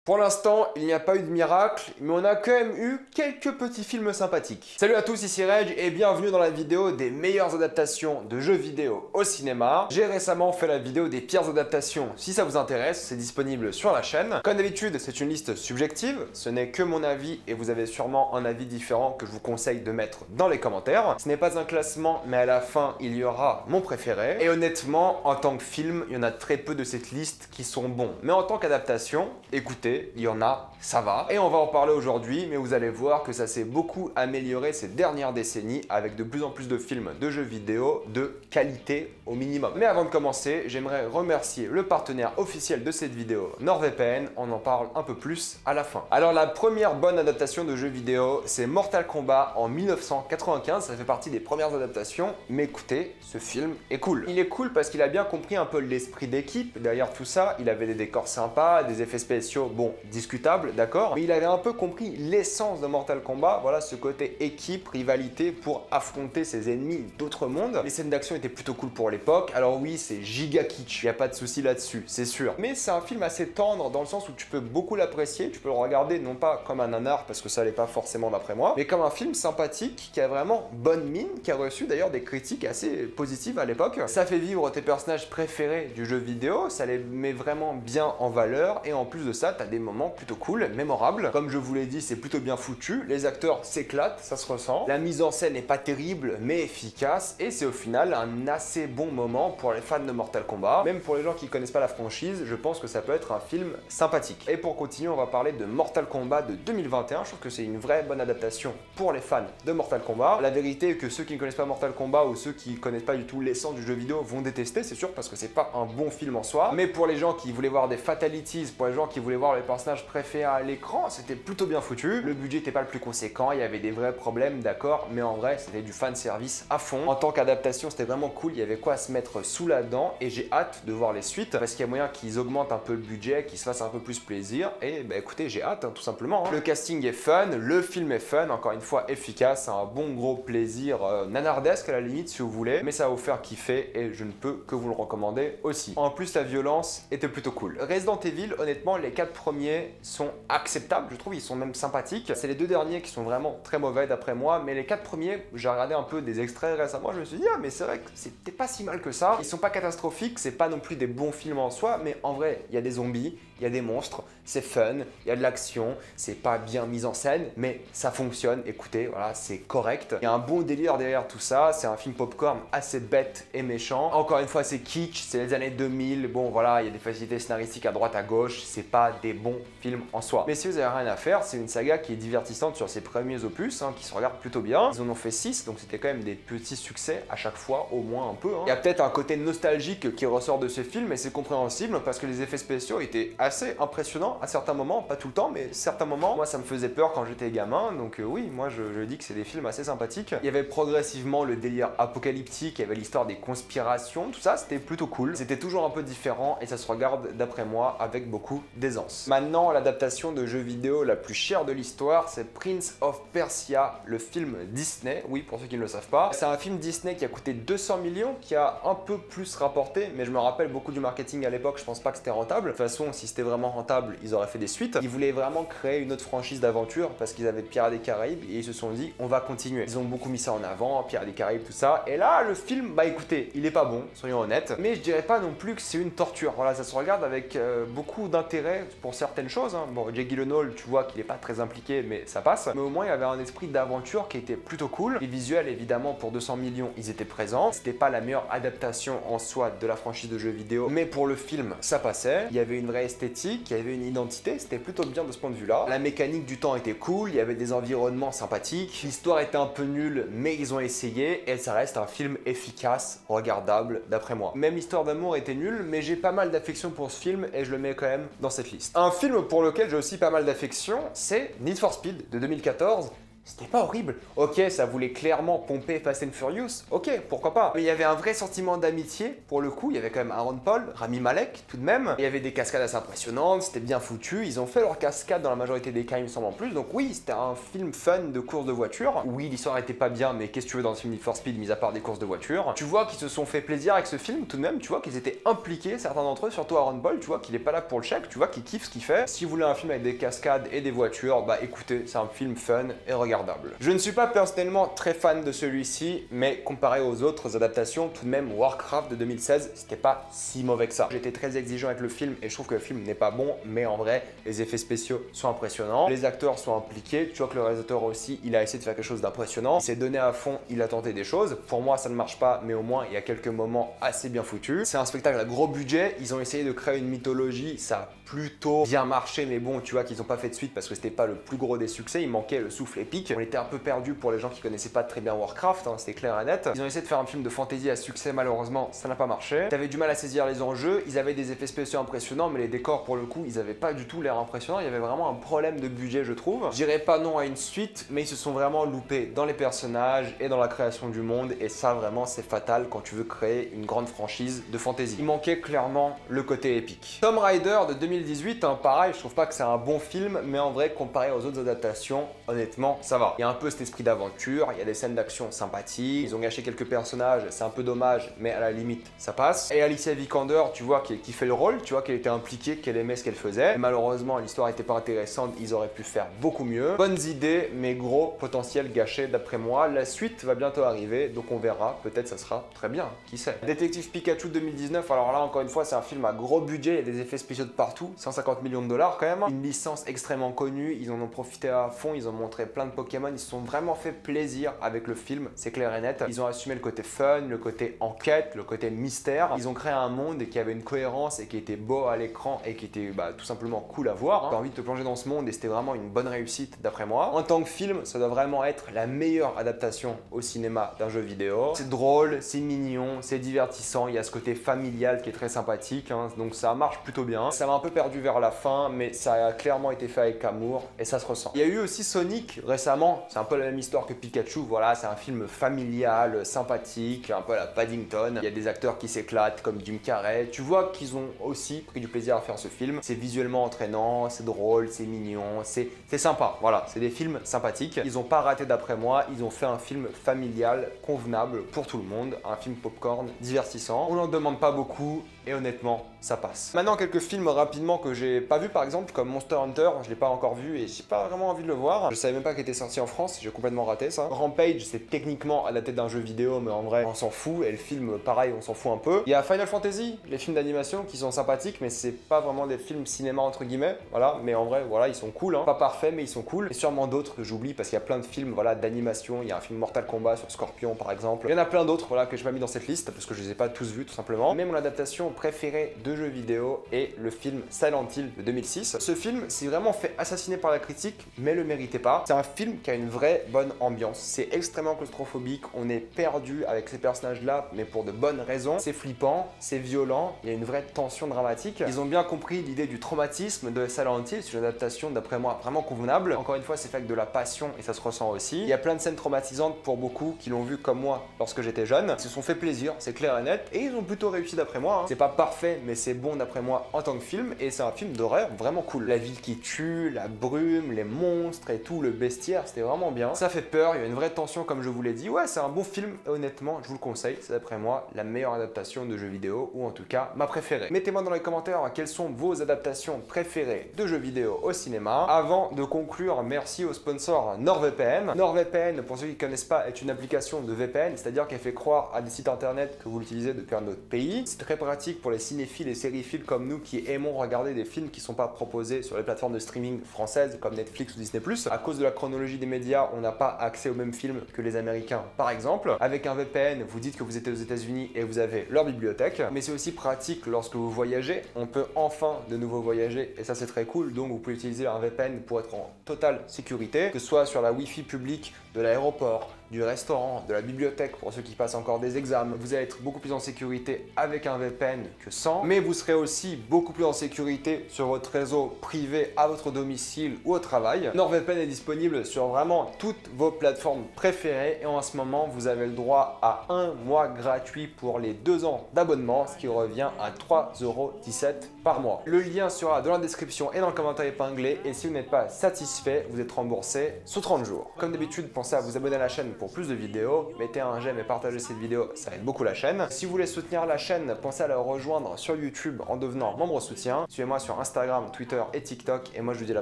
Pour l'instant, il n'y a pas eu de miracle, mais on a quand même eu quelques petits films sympathiques. Salut à tous, ici Reg et bienvenue dans la vidéo des meilleures adaptations de jeux vidéo au cinéma. J'ai récemment fait la vidéo des pires adaptations. Si ça vous intéresse, c'est disponible sur la chaîne. Comme d'habitude, c'est une liste subjective, ce n'est que mon avis et vous avez sûrement un avis différent que je vous conseille de mettre dans les commentaires. Ce n'est pas un classement, mais à la fin, il y aura mon préféré. Et honnêtement, en tant que film, il y en a très peu de cette liste qui sont bons. Mais en tant qu'adaptation, écoutez, il y en a, ça va. Et on va en parler aujourd'hui, mais vous allez voir que ça s'est beaucoup amélioré ces dernières décennies avec de plus en plus de films de jeux vidéo de qualité au minimum. Mais avant de commencer, j'aimerais remercier le partenaire officiel de cette vidéo, NordVPN. On en parle un peu plus à la fin. Alors la première bonne adaptation de jeux vidéo, c'est Mortal Kombat en 1995. Ça fait partie des premières adaptations, mais écoutez, ce film est cool. Il est cool parce qu'il a bien compris un peu l'esprit d'équipe. Derrière tout ça, il avait des décors sympas, des effets spéciaux, bon, discutable, d'accord, mais il avait un peu compris l'essence de Mortal Kombat, voilà, ce côté équipe, rivalité pour affronter ses ennemis d'autres mondes. Les scènes d'action étaient plutôt cool pour l'époque, alors oui, c'est giga kitsch, y a pas de souci là-dessus, c'est sûr. Mais c'est un film assez tendre dans le sens où tu peux beaucoup l'apprécier, tu peux le regarder non pas comme un nanar, parce que ça l'est pas forcément d'après moi, mais comme un film sympathique, qui a vraiment bonne mine, qui a reçu d'ailleurs des critiques assez positives à l'époque. Ça fait vivre tes personnages préférés du jeu vidéo, ça les met vraiment bien en valeur, et en plus de ça, t'as des moments plutôt cool, mémorables. Comme je vous l'ai dit, c'est plutôt bien foutu. Les acteurs s'éclatent, ça se ressent. La mise en scène n'est pas terrible, mais efficace. Et c'est au final un assez bon moment pour les fans de Mortal Kombat. Même pour les gens qui connaissent pas la franchise, je pense que ça peut être un film sympathique. Et pour continuer, on va parler de Mortal Kombat de 2021. Je trouve que c'est une vraie bonne adaptation pour les fans de Mortal Kombat. La vérité est que ceux qui ne connaissent pas Mortal Kombat ou ceux qui connaissent pas du tout l'essence du jeu vidéo vont détester, c'est sûr, parce que c'est pas un bon film en soi. Mais pour les gens qui voulaient voir des fatalities, pour les gens qui voulaient voir les personnages préférés à l'écran, c'était plutôt bien foutu. Le budget n'était pas le plus conséquent, il y avait des vrais problèmes, d'accord, mais en vrai, c'était du fan service à fond. En tant qu'adaptation, c'était vraiment cool, il y avait quoi à se mettre sous la dent et j'ai hâte de voir les suites parce qu'il y a moyen qu'ils augmentent un peu le budget, qu'ils se fassent un peu plus plaisir et bah écoutez, j'ai hâte, hein, tout simplement. Le casting est fun, le film est fun, encore une fois efficace, un bon gros plaisir nanardesque à la limite si vous voulez, mais ça va vous faire kiffer et je ne peux que vous le recommander aussi. En plus, la violence était plutôt cool. Resident Evil, honnêtement, les 4 premiers sont acceptables, je trouve, ils sont même sympathiques. C'est les 2 derniers qui sont vraiment très mauvais d'après moi, mais les 4 premiers, j'ai regardé un peu des extraits récemment, je me suis dit, ah mais c'est vrai que c'était pas si mal que ça. Ils sont pas catastrophiques, c'est pas non plus des bons films en soi, mais en vrai, il y a des zombies, il y a des monstres, c'est fun, il y a de l'action, c'est pas bien mis en scène, mais ça fonctionne, écoutez, voilà, c'est correct. Il y a un bon délire derrière tout ça, c'est un film popcorn assez bête et méchant. Encore une fois, c'est kitsch, c'est les années 2000, bon voilà, il y a des facilités scénaristiques à droite à gauche, c'est pas des bons films en soi. Mais si vous avez rien à faire, c'est une saga qui est divertissante sur ses premiers opus, hein, qui se regarde plutôt bien. Ils en ont fait 6, donc c'était quand même des petits succès à chaque fois, au moins un peu. Hein. Il y a peut-être un côté nostalgique qui ressort de ce film, et c'est compréhensible parce que les effets spéciaux étaient assez impressionnants à certains moments, pas tout le temps, mais certains moments. Moi, ça me faisait peur quand j'étais gamin, donc oui, moi je dis que c'est des films assez sympathiques. Il y avait progressivement le délire apocalyptique, il y avait l'histoire des conspirations, tout ça, c'était plutôt cool. C'était toujours un peu différent et ça se regarde, d'après moi, avec beaucoup d'aisance. Maintenant, l'adaptation de jeux vidéo la plus chère de l'histoire, c'est Prince of Persia, le film Disney. Oui, pour ceux qui ne le savent pas. C'est un film Disney qui a coûté 200 millions, qui a un peu plus rapporté, mais je me rappelle beaucoup du marketing à l'époque, je pense pas que c'était rentable. De toute façon, si c'était vraiment rentable, ils auraient fait des suites. Ils voulaient vraiment créer une autre franchise d'aventure parce qu'ils avaient Pirates des Caraïbes et ils se sont dit, on va continuer. Ils ont beaucoup mis ça en avant, Pirates des Caraïbes, tout ça. Et là, le film, bah écoutez, il est pas bon, soyons honnêtes, mais je dirais pas non plus que c'est une torture. Voilà, ça se regarde avec beaucoup d'intérêt pour certaines choses. Hein. Bon, Jake Gyllenhaal, tu vois qu'il est pas très impliqué, mais ça passe. Mais au moins, il y avait un esprit d'aventure qui était plutôt cool. Les visuels, évidemment, pour 200 millions, ils étaient présents. C'était pas la meilleure adaptation en soi de la franchise de jeux vidéo, mais pour le film, ça passait. Il y avait une vraie esthétique, il y avait une identité, c'était plutôt bien de ce point de vue-là. La mécanique du temps était cool, il y avait des environnements sympathiques. L'histoire était un peu nulle, mais ils ont essayé et ça reste un film efficace, regardable, d'après moi. Même l'histoire d'amour était nulle, mais j'ai pas mal d'affection pour ce film et je le mets quand même dans cette liste. Un film pour lequel j'ai aussi pas mal d'affection, c'est Need for Speed de 2014. c'était pas horrible. Ok, ça voulait clairement pomper Fast and Furious, ok, pourquoi pas. Mais il y avait un vrai sentiment d'amitié, pour le coup, il y avait quand même Aaron Paul, Rami Malek, tout de même. Il y avait des cascades assez impressionnantes, c'était bien foutu, ils ont fait leurs cascades dans la majorité des cas, il me semble en plus, donc oui, c'était un film fun de course de voiture. Oui, l'histoire était pas bien, mais qu'est-ce que tu veux dans ce film Need for Speed, mis à part des courses de voiture. Tu vois qu'ils se sont fait plaisir avec ce film, tout de même, tu vois qu'ils étaient impliqués, certains d'entre eux, surtout Aaron Paul, tu vois qu'il est pas là pour le chèque, tu vois qu'il kiffe ce qu'il fait. Si vous voulez un film avec des cascades et des voitures, bah écoutez, c'est un film fun et regardable. Je ne suis pas personnellement très fan de celui-ci, mais comparé aux autres adaptations, tout de même Warcraft de 2016, c'était pas si mauvais que ça. J'étais très exigeant avec le film et je trouve que le film n'est pas bon, mais en vrai, les effets spéciaux sont impressionnants, les acteurs sont impliqués, tu vois que le réalisateur aussi, il a essayé de faire quelque chose d'impressionnant, il s'est donné à fond, il a tenté des choses. Pour moi, ça ne marche pas, mais au moins, il y a quelques moments assez bien foutus. C'est un spectacle à gros budget, ils ont essayé de créer une mythologie, ça a plutôt bien marché, mais bon, tu vois qu'ils n'ont pas fait de suite parce que c'était pas le plus gros des succès, il manquait le souffle épique. On était un peu perdu pour les gens qui connaissaient pas très bien Warcraft, hein, c'était clair et net. Ils ont essayé de faire un film de fantasy à succès, malheureusement, ça n'a pas marché. T'avais du mal à saisir les enjeux, ils avaient des effets spéciaux impressionnants, mais les décors, pour le coup, ils avaient pas du tout l'air impressionnants, il y avait vraiment un problème de budget, je trouve. Je dirais pas non à une suite, mais ils se sont vraiment loupés dans les personnages et dans la création du monde, et ça, vraiment, c'est fatal quand tu veux créer une grande franchise de fantasy. Il manquait clairement le côté épique. Tomb Raider de 2018, hein, pareil, je trouve pas que c'est un bon film, mais en vrai, comparé aux autres adaptations, honnêtement, ça va. Il y a un peu cet esprit d'aventure, il y a des scènes d'action sympathiques, ils ont gâché quelques personnages, c'est un peu dommage, mais à la limite, ça passe. Et Alicia Vikander, tu vois, qui fait le rôle, tu vois, qu'elle était impliquée, qu'elle aimait ce qu'elle faisait. Et malheureusement, l'histoire était pas intéressante, ils auraient pu faire beaucoup mieux. Bonnes idées, mais gros potentiel gâché d'après moi. La suite va bientôt arriver, donc on verra, peut-être ça sera très bien, qui sait. Détective Pikachu 2019, alors là, encore une fois, c'est un film à gros budget, il y a des effets spéciaux de partout, 150 millions de dollars quand même. Une licence extrêmement connue, ils en ont profité à fond, ils ont montré plein de Pokémon, ils se sont vraiment fait plaisir avec le film, c'est clair et net. Ils ont assumé le côté fun, le côté enquête, le côté mystère. Ils ont créé un monde qui avait une cohérence et qui était beau à l'écran et qui était tout simplement cool à voir. Hein. T'as envie de te plonger dans ce monde et c'était vraiment une bonne réussite d'après moi. En tant que film, ça doit vraiment être la meilleure adaptation au cinéma d'un jeu vidéo. C'est drôle, c'est mignon, c'est divertissant, il y a ce côté familial qui est très sympathique, hein, donc ça marche plutôt bien. Ça m'a un peu perdu vers la fin, mais ça a clairement été fait avec amour et ça se ressent. Il y a eu aussi Sonic récemment, c'est un peu la même histoire que Pikachu, voilà, c'est un film familial, sympathique, un peu à la Paddington. Il y a des acteurs qui s'éclatent comme Jim Carrey. Tu vois qu'ils ont aussi pris du plaisir à faire ce film. C'est visuellement entraînant, c'est drôle, c'est mignon, c'est sympa. Voilà, c'est des films sympathiques. Ils n'ont pas raté d'après moi, ils ont fait un film familial, convenable pour tout le monde, un film popcorn divertissant. On n'en demande pas beaucoup et honnêtement, ça passe. Maintenant, quelques films rapidement que j'ai pas vu par exemple, comme Monster Hunter, je l'ai pas encore vu et j'ai pas vraiment envie de le voir. Je savais même pas qu'il était sorti en France, j'ai complètement raté ça. Rampage, c'est techniquement adapté d'un jeu vidéo, mais en vrai, on s'en fout. Et le film, pareil, on s'en fout un peu. Il y a Final Fantasy, les films d'animation qui sont sympathiques, mais c'est pas vraiment des films cinéma entre guillemets, voilà. Mais en vrai, voilà, ils sont cool, hein. Pas parfaits, mais ils sont cool. Et sûrement d'autres que j'oublie parce qu'il y a plein de films, voilà, d'animation. Il y a un film Mortal Kombat sur Scorpion par exemple. Il y en a plein d'autres, voilà, que j'ai pas mis dans cette liste parce que je les ai pas tous vus tout simplement. Mais mon adaptation préférée de jeux vidéo est le film Silent Hill de 2006. Ce film s'est vraiment fait assassiner par la critique, mais le méritait pas. C'est un film qui a une vraie bonne ambiance. C'est extrêmement claustrophobique, on est perdu avec ces personnages-là, mais pour de bonnes raisons. C'est flippant, c'est violent, il y a une vraie tension dramatique. Ils ont bien compris l'idée du traumatisme de Silent Hill, c'est une adaptation d'après moi vraiment convenable. Encore une fois, c'est fait avec de la passion et ça se ressent aussi. Il y a plein de scènes traumatisantes pour beaucoup qui l'ont vu comme moi lorsque j'étais jeune. Ils se sont fait plaisir, c'est clair et net, et ils ont plutôt réussi d'après moi. Hein. C'est pas parfait, mais c'est bon d'après moi en tant que film, et c'est un film d'horreur vraiment cool. La ville qui tue, la brume, les monstres et tout, le bestiaire, c'était vraiment bien. Ça fait peur, il y a une vraie tension comme je vous l'ai dit. Ouais, c'est un bon film, et honnêtement, je vous le conseille. C'est d'après moi la meilleure adaptation de jeux vidéo, ou en tout cas ma préférée. Mettez-moi dans les commentaires quelles sont vos adaptations préférées de jeux vidéo au cinéma. Avant de conclure, merci au sponsor NordVPN. NordVPN, pour ceux qui ne connaissent pas, est une application de VPN, c'est-à-dire qu'elle fait croire à des sites internet que vous l'utilisez depuis un autre pays. C'est très pratique pour les cinéphiles et sériphiles comme nous qui aimons regarder des films qui ne sont pas proposés sur les plateformes de streaming françaises comme Netflix ou Disney+. À cause de la chronologie des médias, on n'a pas accès aux mêmes films que les Américains, par exemple. Avec un VPN, vous dites que vous êtes aux États-Unis et vous avez leur bibliothèque. Mais c'est aussi pratique lorsque vous voyagez. On peut enfin de nouveau voyager et ça c'est très cool. Donc vous pouvez utiliser un VPN pour être en totale sécurité, que ce soit sur la Wi-Fi publique de l'aéroport, du restaurant, de la bibliothèque pour ceux qui passent encore des examens. Vous allez être beaucoup plus en sécurité avec un VPN que sans, mais vous serez aussi beaucoup plus en sécurité sur votre réseau privé à votre domicile ou au travail. NordVPN est disponible sur vraiment toutes vos plateformes préférées et en ce moment, vous avez le droit à 1 mois gratuit pour les 2 ans d'abonnement, ce qui revient à 3,17 € par mois. Le lien sera dans la description et dans le commentaire épinglé et si vous n'êtes pas satisfait, vous êtes remboursé sous 30 jours. Comme d'habitude, pensez à vous abonner à la chaîne pour plus de vidéos, mettez un j'aime et partagez cette vidéo, ça aide beaucoup la chaîne. Si vous voulez soutenir la chaîne, pensez à la rejoindre sur YouTube en devenant membre soutien. Suivez-moi sur Instagram, Twitter et TikTok et moi je vous dis à la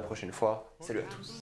prochaine fois. Salut à tous.